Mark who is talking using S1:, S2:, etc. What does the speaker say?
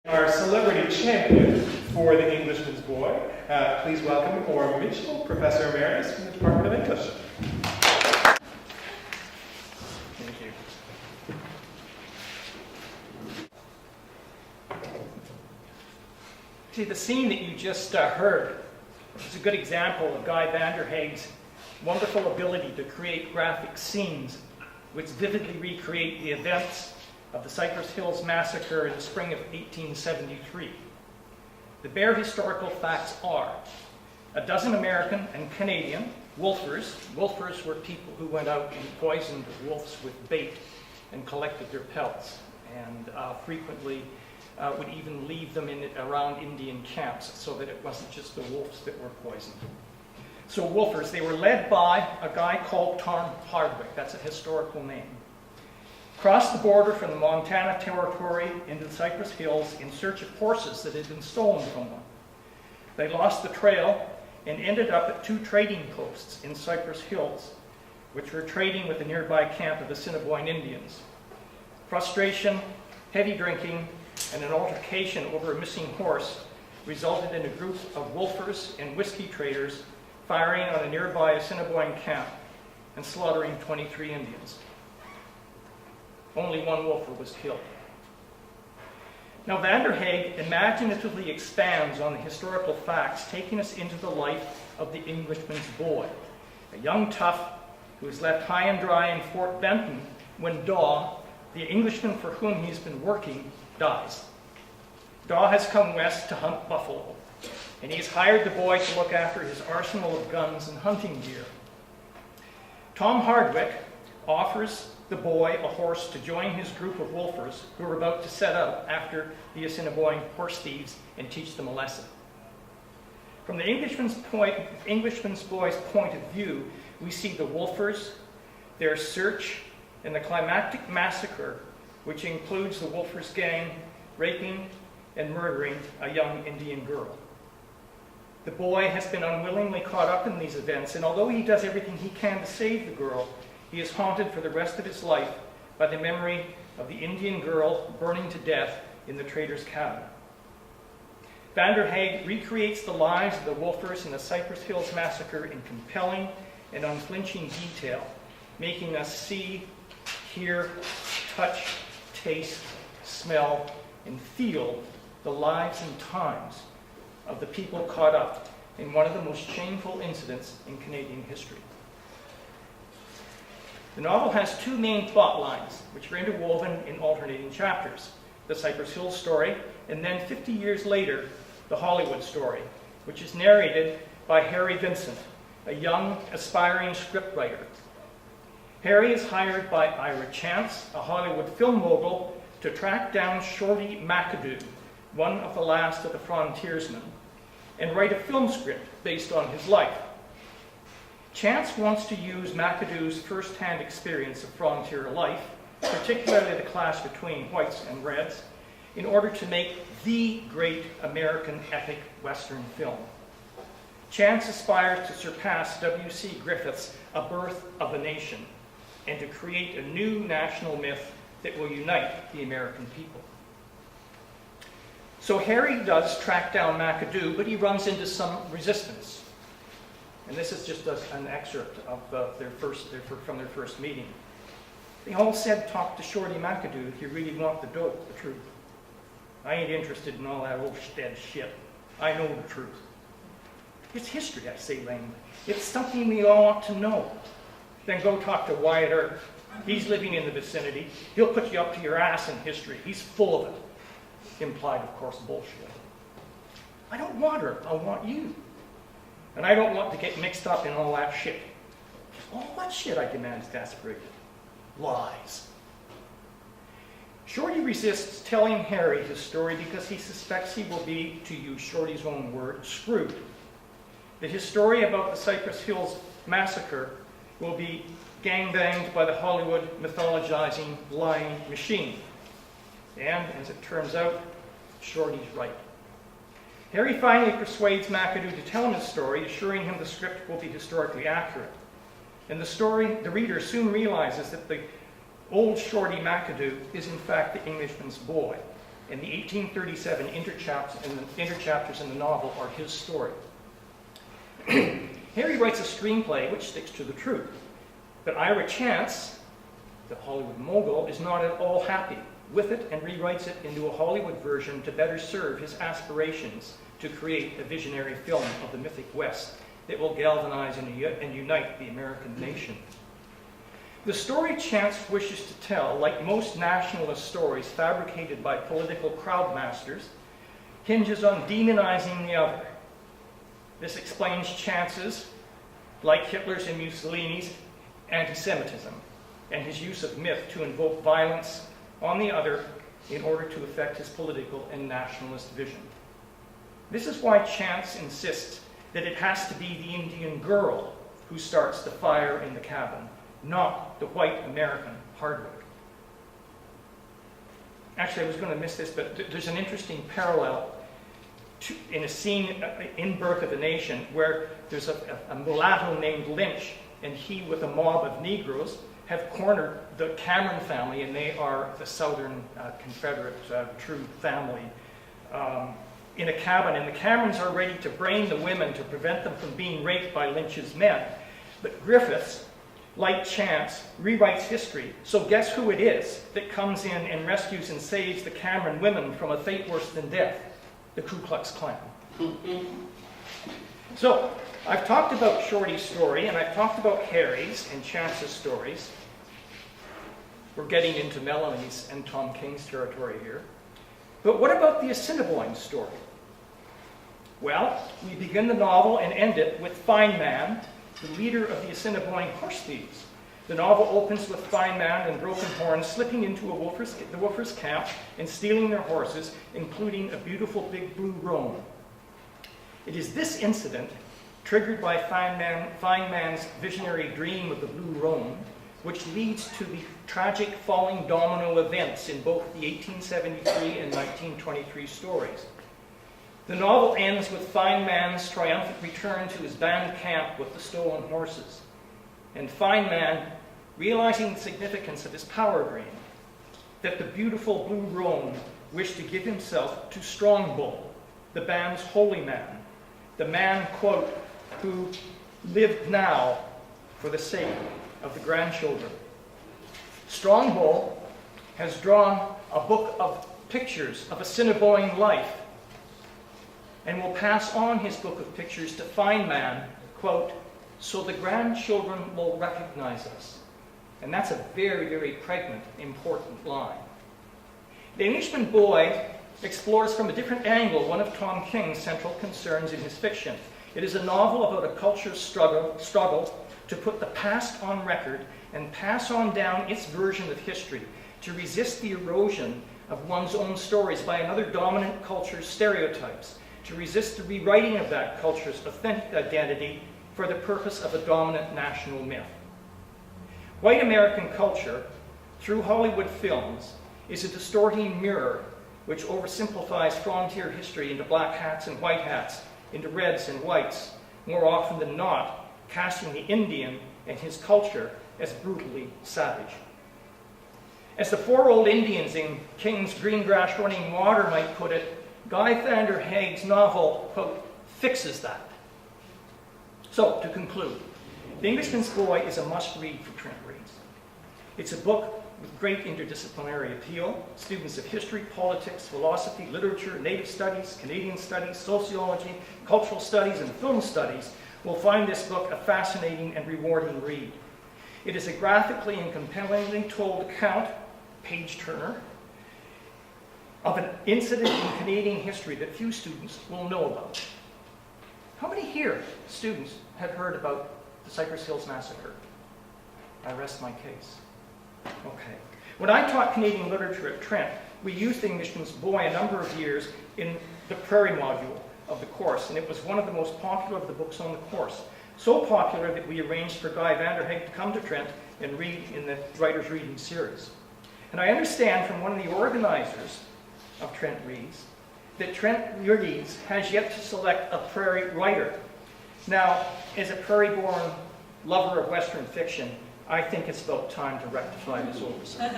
S1: Our celebrity champion for the Englishman's Boy. Please welcome Orr Mitchell, Professor Emeritus from the Department of English. Thank you.
S2: See, the scene that you just heard is a good example of Guy Vanderhaeg's wonderful ability to create graphic scenes which vividly recreate the events of the Cypress Hills Massacre in the spring of 1873. The bare historical facts are a dozen American and Canadian wolfers. Wolfers were people who went out and poisoned wolves with bait and collected their pelts, and frequently would even leave them around Indian camps so that it wasn't just the wolves that were poisoned. So wolfers, they were led by a guy called Tom Hardwick. That's a historical name. Crossed the border from the Montana Territory into the Cypress Hills in search of horses that had been stolen from them. They lost the trail and ended up at two trading posts in Cypress Hills, which were trading with the nearby camp of the Assiniboine Indians. Frustration, heavy drinking, and an altercation over a missing horse resulted in a group of wolfers and whiskey traders firing on a nearby Assiniboine camp and slaughtering 23 Indians. Only one wolfer was killed. Now, Vanderhaeg imaginatively expands on the historical facts, taking us into the life of the Englishman's boy, a young tough who is left high and dry in Fort Benton when Daw, the Englishman for whom he's been working, dies. Daw has come west to hunt buffalo, and he's hired the boy to look after his arsenal of guns and hunting gear. Tom Hardwick offers the boy a horse to join his group of wolfers who are about to set out after the Assiniboine horse thieves and teach them a lesson. From the Englishman's boy's point of view, we see the wolfers, their search, and the climactic massacre, which includes the wolfers' gang raping and murdering a young Indian girl. The boy has been unwillingly caught up in these events, and although he does everything he can to save the girl, he is haunted for the rest of his life by the memory of the Indian girl burning to death in the trader's cabin. Vanderhaeg recreates the lives of the wolfers in the Cypress Hills Massacre in compelling and unflinching detail, making us see, hear, touch, taste, smell, and feel the lives and times of the people caught up in one of the most shameful incidents in Canadian history. The novel has two main plot lines, which are interwoven in alternating chapters: the Cypress Hills story, and then 50 years later, the Hollywood story, which is narrated by Harry Vincent, a young, aspiring scriptwriter. Harry is hired by Ira Chance, a Hollywood film mogul, to track down Shorty McAdoo, one of the last of the frontiersmen, and write a film script based on his life. Chance wants to use McAdoo's first-hand experience of frontier life, particularly the clash between whites and reds, in order to make the great American epic Western film. Chance aspires to surpass W.C. Griffith's A Birth of a Nation and to create a new national myth that will unite the American people. So Harry does track down McAdoo, but he runs into some resistance. And this is just an excerpt of from their first meeting. They all said, "Talk to Shorty McAdoo if you really want the truth. I ain't interested in all that old dead shit. I know the truth." "It's history," I say lamely. "It's something we all want to know." "Then go talk to Wyatt Earp. He's living in the vicinity. He'll put you up to your ass in history. He's full of it." Implied, of course, bullshit. "I don't want her. I want you. And I don't want to get mixed up in all that shit." "All what shit?" I demand, exasperated. "Lies." Shorty resists telling Harry his story because he suspects he will be, to use Shorty's own word, screwed. That his story about the Cypress Hills Massacre will be gangbanged by the Hollywood mythologizing lying machine. And, as it turns out, Shorty's right. Harry finally persuades McAdoo to tell him his story, assuring him the script will be historically accurate. In the story, the reader soon realizes that the old Shorty McAdoo is in fact the Englishman's boy, and the 1837 interchapters in the novel are his story. Harry writes a screenplay which sticks to the truth, but Ira Chance, the Hollywood mogul, is not at all happy with it and rewrites it into a Hollywood version to better serve his aspirations to create a visionary film of the mythic West that will galvanize and unite the American nation. The story Chance wishes to tell, like most nationalist stories fabricated by political crowdmasters, hinges on demonizing the other. This explains Chance's, like Hitler's and Mussolini's, anti-Semitism and his use of myth to invoke violence on the other in order to effect his political and nationalist vision. This is why Chance insists that it has to be the Indian girl who starts the fire in the cabin, not the white American Hardwick. Actually, I was going to miss this, but there's an interesting parallel in a scene in Birth of a Nation where there's a mulatto named Lynch, and he, with a mob of Negroes, have cornered the Cameron family, and they are the Southern Confederate true family, in a cabin. And the Camerons are ready to brain the women to prevent them from being raped by Lynch's men. But Griffiths, like Chance, rewrites history. So guess who it is that comes in and rescues and saves the Cameron women from a fate worse than death? The Ku Klux Klan. So, I've talked about Shorty's story, and I've talked about Harry's and Chance's stories. We're getting into Melanie's and Tom King's territory here. But what about the Assiniboine story? Well, we begin the novel and end it with Fine Man, the leader of the Assiniboine horse thieves. The novel opens with Fine Man and Broken Horn slipping into the Wolfers' camp and stealing their horses, including a beautiful big blue roan. It is this incident, triggered by Fine Man's visionary dream of the blue roan, which leads to the tragic falling domino events in both the 1873 and 1923 stories. The novel ends with Fine Man's triumphant return to his band camp with the stolen horses, and Fine Man realizing the significance of his power dream, that the beautiful blue roan wished to give himself to Strong Bull, the band's holy man, the man, quote, who lived now for the sake of the grandchildren. Strong Bull has drawn a book of pictures of Assiniboine life and will pass on his book of pictures to Fine Man, quote, so the grandchildren will recognize us. And that's a very, very pregnant, important line. The Englishman Boy explores from a different angle one of Tom King's central concerns in his fiction. It is a novel about a culture's struggle to put the past on record and pass on down its version of history, to resist the erosion of one's own stories by another dominant culture's stereotypes, to resist the rewriting of that culture's authentic identity for the purpose of a dominant national myth. White American culture, through Hollywood films, is a distorting mirror which oversimplifies frontier history into black hats and white hats, into reds and whites, more often than not, casting the Indian and his culture as brutally savage. As the four old Indians in King's Green Grass Running Water might put it, Guy Vander Haig's novel, quote, fixes that. So, to conclude, The Englishman's Boy is a must-read for Trent Reads. It's a book with great interdisciplinary appeal. Students of history, politics, philosophy, literature, native studies, Canadian studies, sociology, cultural studies, and film studies will find this book a fascinating and rewarding read. It is a graphically and compellingly told account, page-turner, of an incident in Canadian history that few students will know about. How many here, students, have heard about the Cypress Hills Massacre? I rest my case. Okay. When I taught Canadian literature at Trent, we used The Englishman's Boy a number of years in the Prairie module of the course, and it was one of the most popular of the books on the course. So popular that we arranged for Guy Vander Haig to come to Trent and read in the Writers' Reading series. And I understand from one of the organizers of Trent Reads that Trent Reads has yet to select a Prairie writer. Now, as a Prairie-born lover of Western fiction, I think it's about time to rectify this oversight.